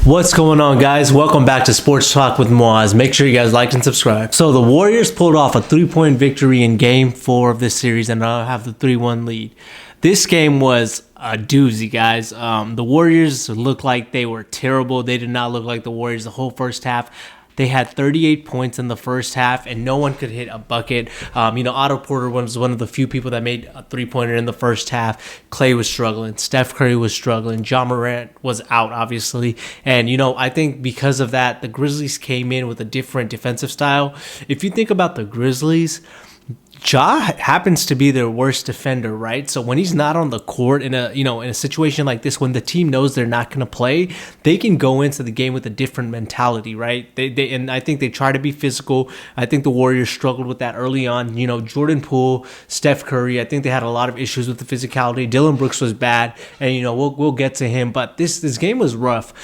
What's going on, guys? Welcome back to Sports Talk with Moaz. Make sure you guys like and subscribe. So the Warriors pulled off a 3-point victory in Game 4 of this series and now have the 3-1 lead. This game was a doozy, guys. The Warriors looked like they were terrible. They did not look like the Warriors the whole first half. They had 38 points in the first half, and no one could hit a bucket. Otto Porter was one of the few people that made a three-pointer in the first half. Clay was struggling. Steph Curry was struggling. Ja Morant was out, obviously. And, I think because of that, the Grizzlies came in with a different defensive style. If you think about the Grizzlies, Ja happens to be their worst defender, right? So when he's not on the court in a situation like this, when the team knows they're not going to play, they can go into the game with a different mentality, right? And I think they try to be physical. I think the Warriors struggled with that early on. Jordan Poole, Steph Curry, I think they had a lot of issues with the physicality. Dillon Brooks was bad, and we'll get to him, but this game was rough.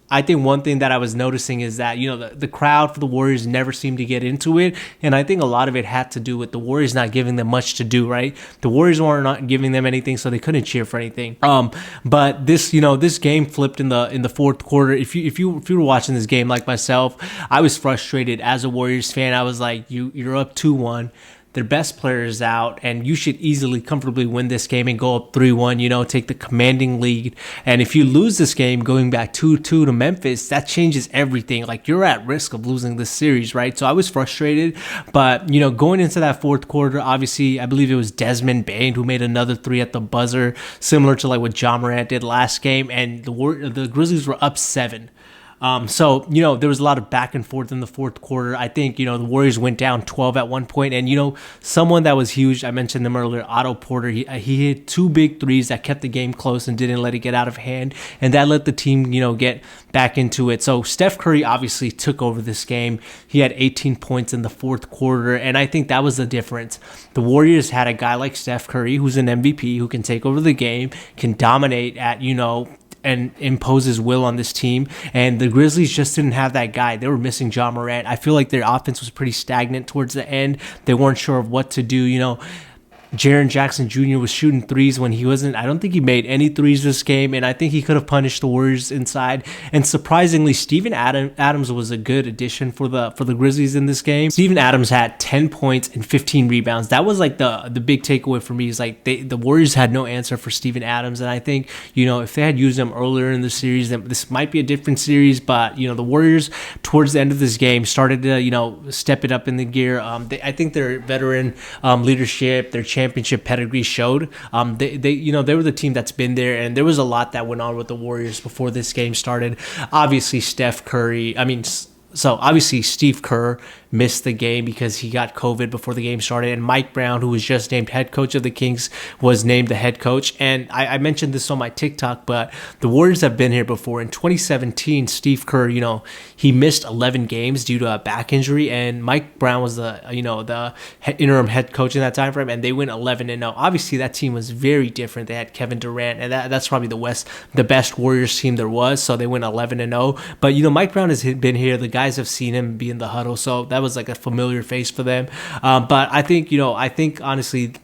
I think one thing that I was noticing is that, the crowd for the Warriors never seemed to get into it. And I think a lot of it had to do with the Warriors not giving them much to do, right? The Warriors weren't not giving them anything, so they couldn't cheer for anything. But this game flipped in the fourth quarter. If you were watching this game like myself, I was frustrated as a Warriors fan. I was like, you're up 2-1. Their best player is out, and you should easily, comfortably win this game and go up 3-1, take the commanding lead. And if you lose this game going back 2-2 to Memphis, that changes everything. Like, you're at risk of losing this series, right? So I was frustrated, but, going into that fourth quarter, obviously, I believe it was Desmond Bane who made another three at the buzzer, similar to like what Ja Morant did last game, and the Grizzlies were up 7. So there was a lot of back and forth in the fourth quarter. I think, the Warriors went down 12 at one point, and, someone that was huge, I mentioned them earlier, Otto Porter, he hit 2 big threes that kept the game close and didn't let it get out of hand, and that let the team, get back into it. So Steph Curry obviously took over this game. He had 18 points in the fourth quarter, and I think that was the difference. The Warriors had a guy like Steph Curry, who's an MVP, who can take over the game, can dominate at, and impose his will on this team. And the Grizzlies just didn't have that guy. They were missing Ja Morant. I feel like their offense was pretty stagnant towards the end. They weren't sure of what to do. Jaren Jackson Jr. was shooting threes when he wasn't. I don't think he made any threes this game, and I think he could have punished the Warriors inside. And surprisingly, Steven Adams was a good addition for the Grizzlies in this game. Steven Adams had 10 points and 15 rebounds. That was like the big takeaway for me. Is like the Warriors had no answer for Steven Adams, and I think if they had used him earlier in the series, then this might be a different series. But the Warriors towards the end of this game started to step it up in the gear. I think their veteran leadership, their championship pedigree showed. They were the team that's been there, and there was a lot that went on with the Warriors before this game started. Obviously, obviously Steve Kerr missed the game because he got COVID before the game started, and Mike Brown, who was just named head coach of the Kings, was named the head coach. And I mentioned this on my TikTok, but the Warriors have been here before. In 2017, Steve Kerr, he missed 11 games due to a back injury, and Mike Brown was the interim head coach in that time frame, and they went 11-0. Obviously, that team was very different. They had Kevin Durant, and that's probably the best Warriors team there was. So they went 11-0. But Mike Brown has been here. The guys have seen him be in the huddle, so that was like a familiar face for them. But I think honestly,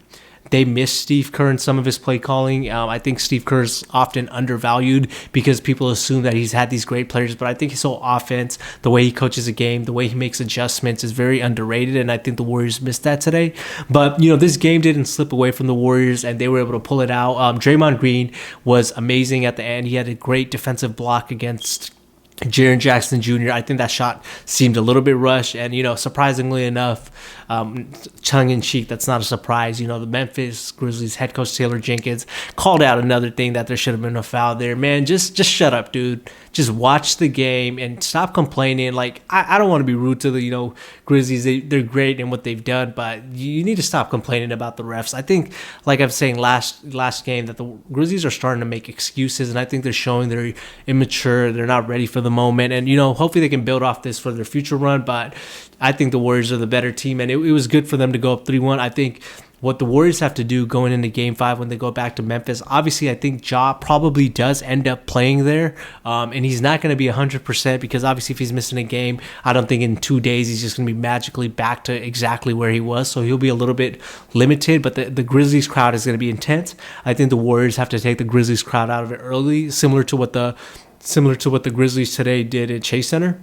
they miss Steve Kerr in some of his play calling. I think Steve Kerr's often undervalued because people assume that he's had these great players, but I think his whole offense, the way he coaches a game, the way he makes adjustments is very underrated, and I think the Warriors missed that today. But, this game didn't slip away from the Warriors, and they were able to pull it out. Draymond Green was amazing at the end. He had a great defensive block against Jaren Jackson Jr. I think that shot seemed a little bit rushed, and surprisingly enough, tongue-in-cheek, that's not a surprise. The Memphis Grizzlies head coach Taylor Jenkins called out another thing that there should have been a foul there. Man, just shut up, dude. Just watch the game and stop complaining. Like, I don't want to be rude to the Grizzlies. They're great in what they've done, but you need to stop complaining about the refs. I think, like I was saying last game, that the Grizzlies are starting to make excuses, and I think they're showing they're immature. They're not ready for the moment, and hopefully they can build off this for their future run. But I think the Warriors are the better team, and it was good for them to go up 3-1. I think what the Warriors have to do going into Game 5 when they go back to Memphis, obviously I think Ja probably does end up playing there, and he's not going to be 100% because obviously if he's missing a game, I don't think in 2 days he's just going to be magically back to exactly where he was, so he'll be a little bit limited, but the Grizzlies crowd is going to be intense. I think the Warriors have to take the Grizzlies crowd out of it early, similar to what the similar to what the Grizzlies today did at Chase Center.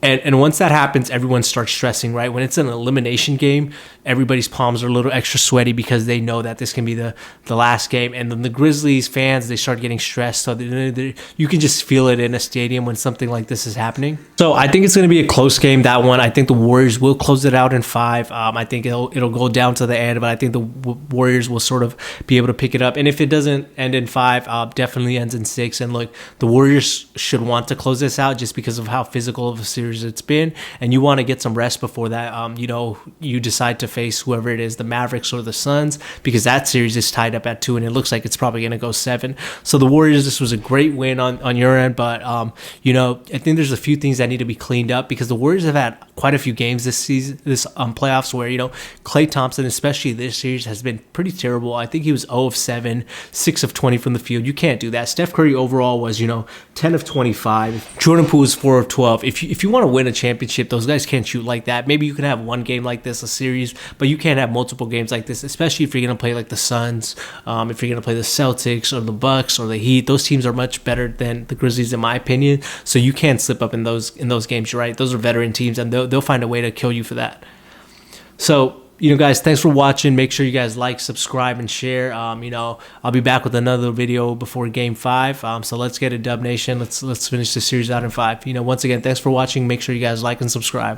And once that happens, everyone starts stressing, right? When it's an elimination game, everybody's palms are a little extra sweaty because they know that this can be the last game. And then the Grizzlies fans, they start getting stressed. So you can just feel it in a stadium when something like this is happening. So I think it's going to be a close game, that one. I think the Warriors will close it out in 5. I think it'll go down to the end, but I think the Warriors will sort of be able to pick it up. And if it doesn't end in 5, definitely ends in 6. And look, the Warriors should want to close this out just because of how physical of a series it's been, and you want to get some rest before that. You decide to face whoever it is, the Mavericks or the Suns, because that series is tied up at 2, and it looks like it's probably going to go 7. So the Warriors, this was a great win on your end, but I think there's a few things that need to be cleaned up, because the Warriors have had quite a few games this season, this playoffs, where Klay Thompson, especially this series, has been pretty terrible. I think he was 0 of 7, 6 of 20 from the field. You can't do that. Steph Curry overall was 10 of 25. Jordan Poole was 4 of 12. If you want to win a championship, those guys can't shoot like that. Maybe you can have one game like this, a series, but you can't have multiple games like this, especially if you're going to play like the Suns, if you're going to play the Celtics or the Bucks or the Heat. Those teams are much better than the Grizzlies, in my opinion. So you can't slip up in those games. You're right. Those are veteran teams, and they'll find a way to kill you for that. So, guys, thanks for watching. Make sure you guys like, subscribe, and share. I'll be back with another video before Game 5. So let's get it, Dub Nation. Let's finish this series out in 5. Once again, thanks for watching. Make sure you guys like and subscribe.